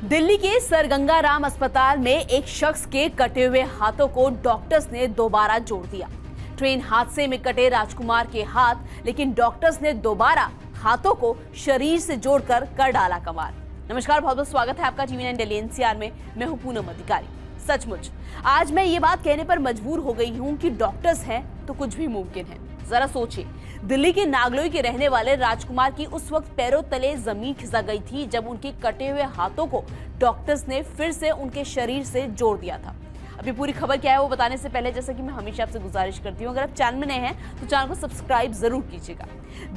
दिल्ली के सर गंगा राम अस्पताल में एक शख्स के कटे हुए हाथों को डॉक्टर्स ने दोबारा जोड़ दिया। ट्रेन हादसे में कटे राजकुमार के हाथ, लेकिन डॉक्टर्स ने दोबारा हाथों को शरीर से जोड़कर कर डाला कमाल। नमस्कार, बहुत बहुत स्वागत है आपका टीवी 9 दिल्ली एनसीआर में। मैं हूं पूनम अधिकारी। सचमुच आज मैं ये बात कहने पर मजबूर हो गई हूं कि डॉक्टर्स हैं तो कुछ भी मुमकिन है। जरा सोचिए, दिल्ली के नागलोई के रहने वाले राजकुमार की उस वक्त पैरों तले जमीन खिसक गई थी जब उनके कटे हुए हाथों को डॉक्टर्स ने फिर से उनके शरीर से जोड़ दिया था। अभी पूरी खबर क्या है वो बताने से पहले, जैसा कि मैं हमेशा आपसे गुजारिश करती हूँ, अगर आप चैनल में नए हैं तो चैनल को सब्सक्राइब जरूर कीजिएगा।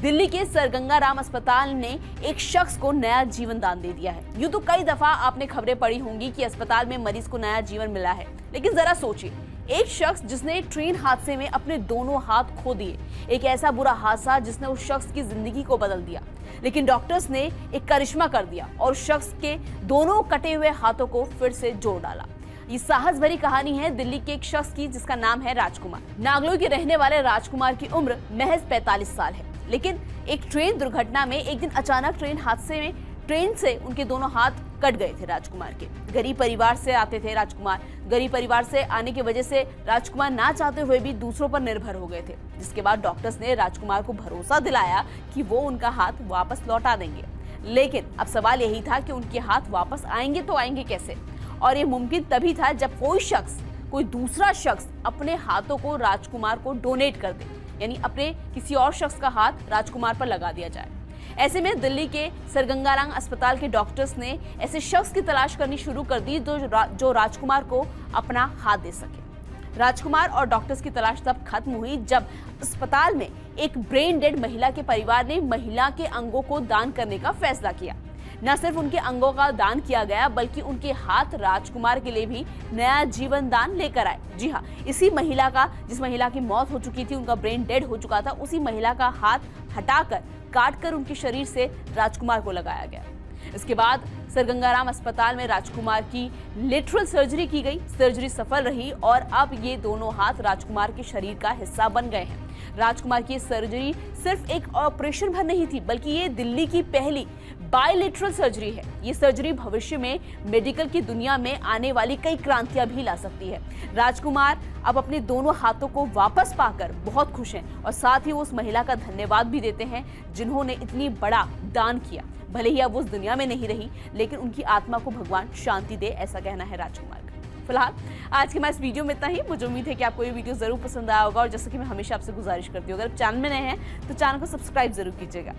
दिल्ली के सर गंगा राम अस्पताल ने एक शख्स को नया जीवन दान दे दिया है। यूं तो कई दफा आपने खबरें पढ़ी होंगी कि अस्पताल में मरीज को नया जीवन मिला है, लेकिन जरा सोचिए, एक शख्स जिसने ट्रेन हादसे में अपने दोनों हाथ खो दिए, एक ऐसा बुरा हादसा जिसने उस शख्स की जिंदगी को बदल दिया, लेकिन डॉक्टर्स ने एक करिश्मा कर दिया और उस शख्स के दोनों कटे हुए हाथों को फिर से जोड़ डाला। ये साहस भरी कहानी है दिल्ली के एक शख्स की जिसका नाम है राजकुमार। नागलोई के रहने वाले राजकुमार की उम्र महज 45 साल है, लेकिन एक ट्रेन दुर्घटना में एक दिन अचानक ट्रेन हादसे में ट्रेन से उनके दोनों हाथ कट गए थे राजकुमार के। गरीब परिवार से आते थे राजकुमार। गरीब परिवार से आने की वजह से राजकुमार ना चाहते हुए भी दूसरों पर निर्भर हो गए थे, जिसके बाद डॉक्टर्स ने राजकुमार को भरोसा दिलाया कि वो उनका हाथ वापस लौटा देंगे। लेकिन अब सवाल यही था कि उनके हाथ वापस आएंगे तो आएंगे कैसे, और ये मुमकिन तभी था जब कोई दूसरा शख्स अपने हाथों को राजकुमार को डोनेट कर दे, यानी अपने किसी और शख्स का हाथ राजकुमार पर लगा दिया जाए। ऐसे में दिल्ली के सर गंगा राम अस्पताल के डॉक्टर्स ने ऐसे शख्स की तलाश करनी शुरू कर दी जो राजकुमार को अपना हाथ दे सके। राजकुमार और डॉक्टर्स की तलाश तब खत्म हुई जब अस्पताल में एक ब्रेन डेड महिला के परिवार ने महिला के अंगों को दान करने का फैसला किया। न सिर्फ उनके अंगों का दान किया गया, बल्कि उनके हाथ राजकुमार के लिए भी नया जीवन दान लेकर आए। जी हाँ, इसी महिला का, जिस महिला की मौत हो चुकी थी, उनका ब्रेन डेड हो चुका था, उसी महिला का हाथ हटाकर काटकर उनके शरीर से राजकुमार को लगाया गया। इसके बाद सर गंगा राम अस्पताल में राजकुमार की लिटरल सर्जरी की गई। सर्जरी सफल रही और अब ये दोनों हाथ राजकुमार के शरीर का हिस्सा बन गए हैं। राजकुमार की सर्जरी सिर्फ एक ऑपरेशन भर नहीं थी, बल्कि ये दिल्ली की पहली बायलेटरल सर्जरी है। ये सर्जरी भविष्य में मेडिकल की दुनिया में आने वाली कई क्रांतियां भी ला सकती है। राजकुमार अब अपने दोनों हाथों को वापस पाकर बहुत खुश हैं और साथ ही वो उस महिला का धन्यवाद भी देते हैं जिन्होंने इतनी बड़ा दान किया। भले ही अब वो उस दुनिया में नहीं रही, लेकिन उनकी आत्मा को भगवान शांति दे, ऐसा कहना है राजकुमार का। फिलहाल आज के मैं इस वीडियो में इतना ही। मुझे उम्मीद है कि आपको ये वीडियो जरूर पसंद आया होगा और जैसा कि मैं हमेशा आपसे गुजारिश करती हूँ, अगर चैनल में नए हैं तो चैनल को सब्सक्राइब जरूर कीजिएगा।